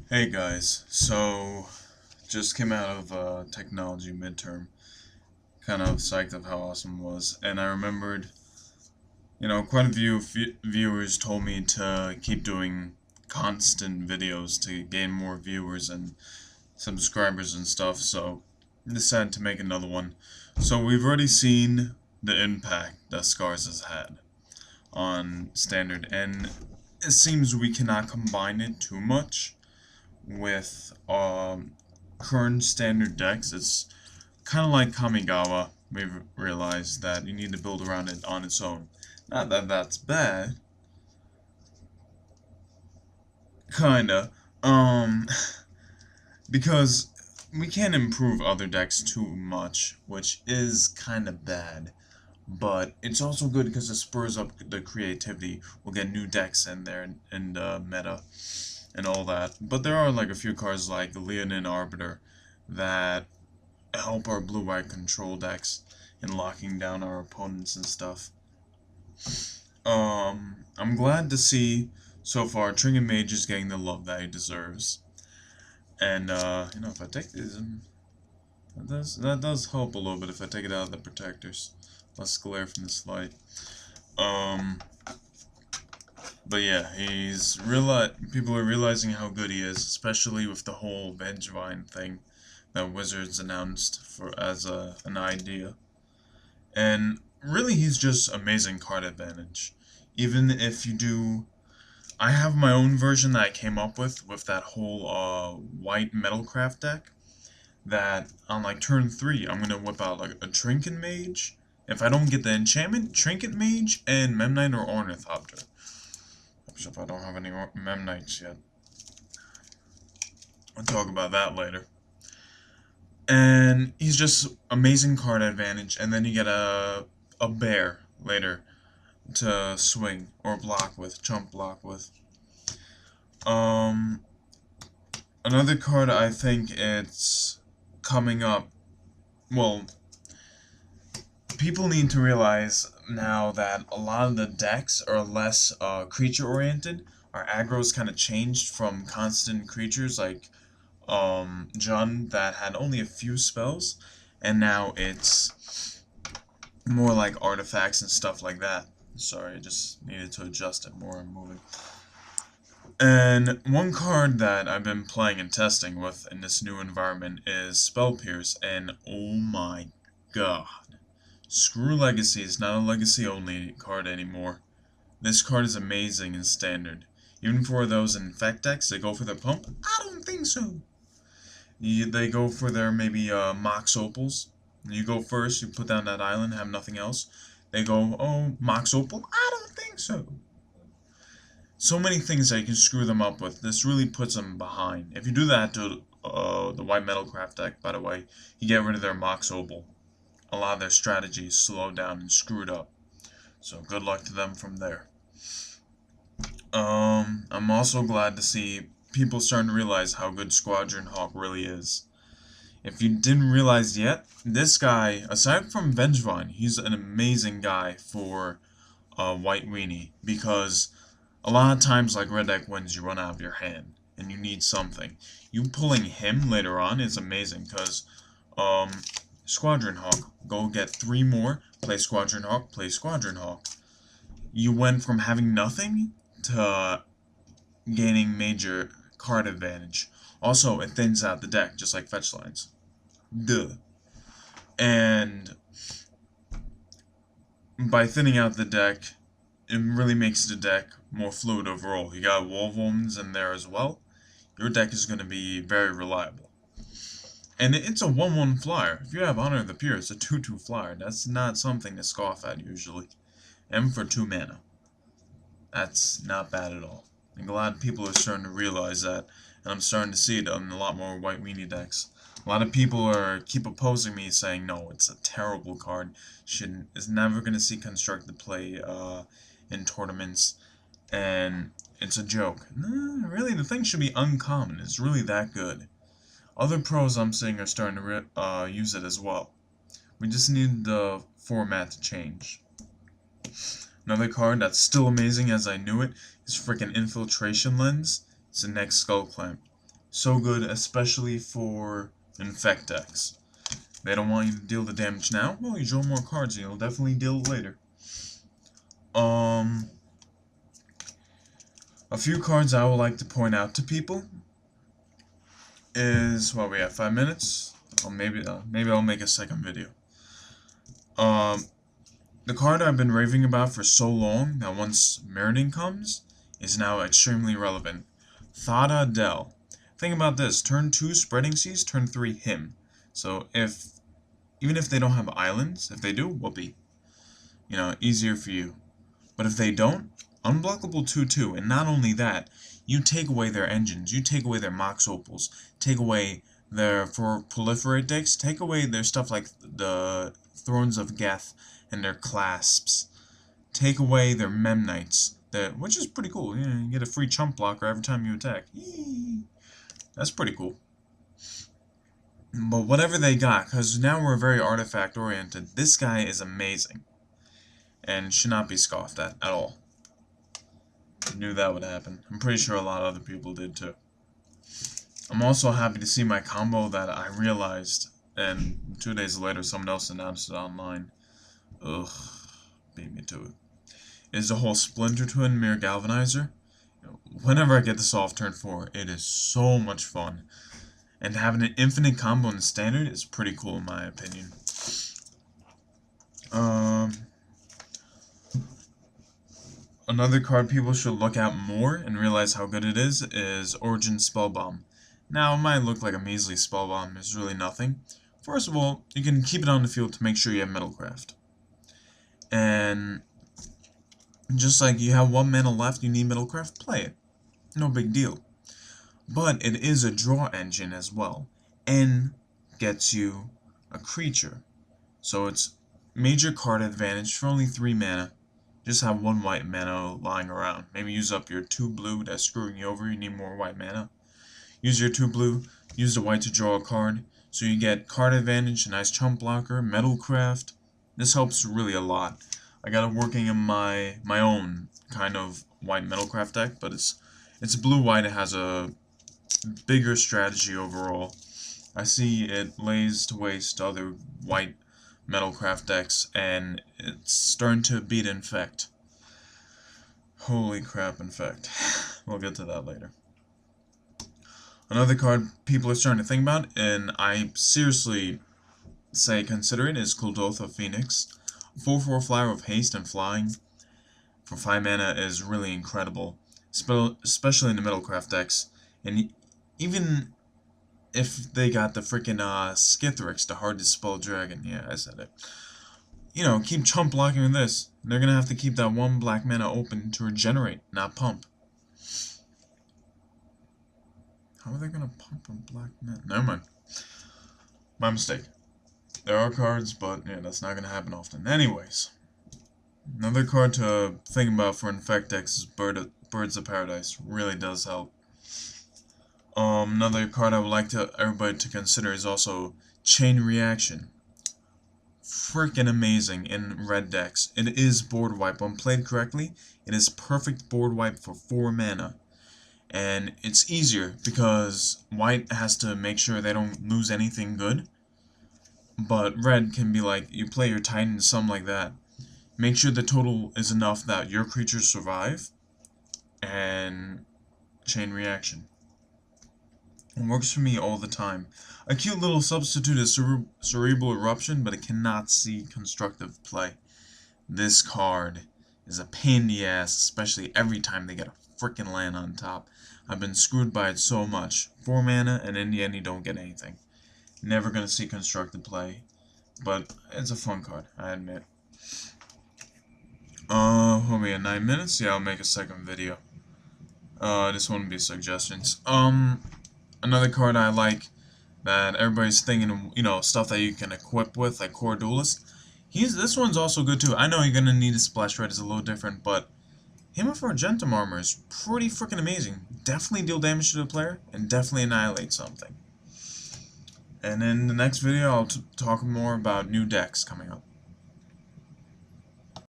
Hey guys, so just came out of technology midterm, kind of psyched of how awesome it was, and I remembered, quite a few viewers told me to keep doing constant videos to gain more viewers and subscribers and stuff, so I decided to make another one. So we've already seen the impact that Scars has had on standard, and it seems we cannot combine it too much with current standard decks. It's kind of like Kamigawa. We've realized that you need to build around it on its own. Not that that's bad. Kinda. Because we can't improve other decks too much, which is kinda bad. But it's also good because it spurs up the creativity. We'll get new decks in there in the meta and all that. But there are like a few cards like Leonin Arbiter that help our blue-white control decks in locking down our opponents and stuff. I'm glad to see so far Trinket Mage is getting the love that he deserves. And if I take these, that does help a little bit if I take it out of the protectors. Less glare from this light. But yeah, people are realizing how good he is, especially with the whole Vengevine thing that Wizards announced as an idea. And really, he's just amazing card advantage. Even if you do, I have my own version that I came up with that whole white Metalcraft deck. That on like turn 3, I'm gonna whip out like a Trinket Mage. If I don't get the enchantment, Trinket Mage and Memnite or Ornithopter. Except I don't have any Memnites yet. I'll talk about that later. And he's just amazing card advantage, and then you get a bear later to swing or block with, chump block with. Another card I think it's coming up. Well, people need to realize now that a lot of the decks are less creature oriented. Our aggro's kind of changed from constant creatures like Jund that had only a few spells, and now it's more like artifacts and stuff like that. Sorry, I just needed to adjust it more. I'm moving. And one card that I've been playing and testing with in this new environment is Spell Pierce, and oh my god. Screw Legacy, it's not a Legacy only card anymore. This card is amazing in Standard. Even for those Infect decks that go for their pump, I don't think so. They go for their maybe Mox Opals. You go first, you put down that island, have nothing else. They go, oh, Mox Opal? I don't think so. So many things that you can screw them up with. This really puts them behind. If you do that to the White Metalcraft deck, by the way, you get rid of their Mox Opal. A lot of their strategies slowed down and screwed up. So good luck to them from there. I'm also glad to see people starting to realize how good Squadron Hawk really is. If you didn't realize yet, this guy, aside from Vengevine, he's an amazing guy for White Weenie, because a lot of times, like Red Deck wins, you run out of your hand, and you need something. You pulling him later on is amazing, because Squadron Hawk, go get 3 more, play Squadron Hawk, play Squadron Hawk. You went from having nothing to gaining major card advantage. Also, it thins out the deck, just like fetch lines. Duh. And by thinning out the deck, it really makes the deck more fluid overall. You got Wolverines in there as well. Your deck is going to be very reliable. And it's a 1/1 flyer. If you have Honor of the Pure, it's a 2/2 flyer. That's not something to scoff at usually. And for 2 mana. That's not bad at all. I'm glad people are starting to realize that, and I'm starting to see it in a lot more White Weenie decks. A lot of people keep opposing me, saying no, it's a terrible card. Is never going to see constructed play in tournaments, and it's a joke. No, really, the thing should be uncommon. It's really that good. Other pros I'm seeing are starting to use it as well. We just need the format to change. Another card that's still amazing as I knew it is freaking Infiltration Lens. It's the next Skull Clamp. So good, especially for infect decks. They don't want you to deal the damage now. Well, you draw more cards and you'll definitely deal it later. A few cards I would like to point out to people is, well, we have 5 minutes. Maybe I'll make a second video. The card I've been raving about for so long that once Mirrodin comes is now extremely relevant. Thada Del. Think about this: turn 2 Spreading Seas, turn 3 him. So even if they don't have islands, if they do, whoopee. You know, easier for you. But if they don't, unblockable 2/2, and not only that, you take away their engines, you take away their Mox Opals, take away their, for proliferate decks, take away their stuff like the Thrones of Geth and their clasps. Take away their Memnites, which is pretty cool. You get a free chump blocker every time you attack. Yee. That's pretty cool. But whatever they got, because now we're very artifact-oriented, this guy is amazing. And should not be scoffed at all. I knew that would happen. I'm pretty sure a lot of other people did too. I'm also happy to see my combo that I realized, and 2 days later someone else announced it online. Ugh, beat me to it. Is the whole Splinter Twin Mirror Galvanizer. Whenever I get this off turn 4, it is so much fun. And having an infinite combo in standard is pretty cool in my opinion. Another card people should look at more and realize how good it is Origin Spellbomb. Now, it might look like a measly Spellbomb, it's really nothing. First of all, you can keep it on the field to make sure you have Metalcraft. And just like you have 1 mana left, you need Metalcraft, play it. No big deal. But it is a draw engine as well. N gets you a creature. So it's major card advantage for only 3 mana. Just have 1 white mana lying around. Maybe use up your 2 blue that's screwing you over, you need more white mana. Use your 2 blue, use the white to draw a card. So you get card advantage, a nice chump blocker, Metalcraft. This helps really a lot. I got it working in my own kind of white Metalcraft deck, but it's blue-white, it has a bigger strategy overall. I see it lays to waste other white Metalcraft decks, and it's starting to beat Infect. Holy crap, Infect. We'll get to that later. Another card people are starting to think about, and I seriously say consider it, is Kuldotha Phoenix. 4/4 flyer with haste and flying for 5 mana is really incredible, especially in the Metalcraft decks. And even if they got the freaking Skithrix, the hard to spell dragon, yeah, I said it. You know, keep chump blocking with this. They're gonna have to keep that 1 black mana open to regenerate, not pump. How are they gonna pump a black mana? Never mind. My mistake. There are cards, but yeah, that's not gonna happen often. Anyways, another card to think about for Infect decks is Birds of Paradise. Really does help. Another card I would like everybody to consider is also Chain Reaction. Freaking amazing in red decks. It is board wipe. When played correctly, it is perfect board wipe for 4 mana. And it's easier because white has to make sure they don't lose anything good. But red can be like, you play your Titan, something like that. Make sure the total is enough that your creatures survive. And Chain Reaction. It works for me all the time. A cute little substitute is Cerebral Eruption, but it cannot see constructive play. This card is a pain in the ass, especially every time they get a frickin' land on top. I've been screwed by it so much. 4 mana, and in the end you don't get anything. Never gonna see constructive play, but it's a fun card, I admit. What we at 9 minutes? Yeah, I'll make a second video. This wouldn't be suggestions. Another card I like that everybody's thinking, you know, stuff that you can equip with, like Core Duelist. This one's also good too. I know you're gonna need a splash red, it's a little different, but him for Argentum armor is pretty freaking amazing. Definitely deal damage to the player, and definitely annihilate something. And in the next video, I'll talk more about new decks coming up.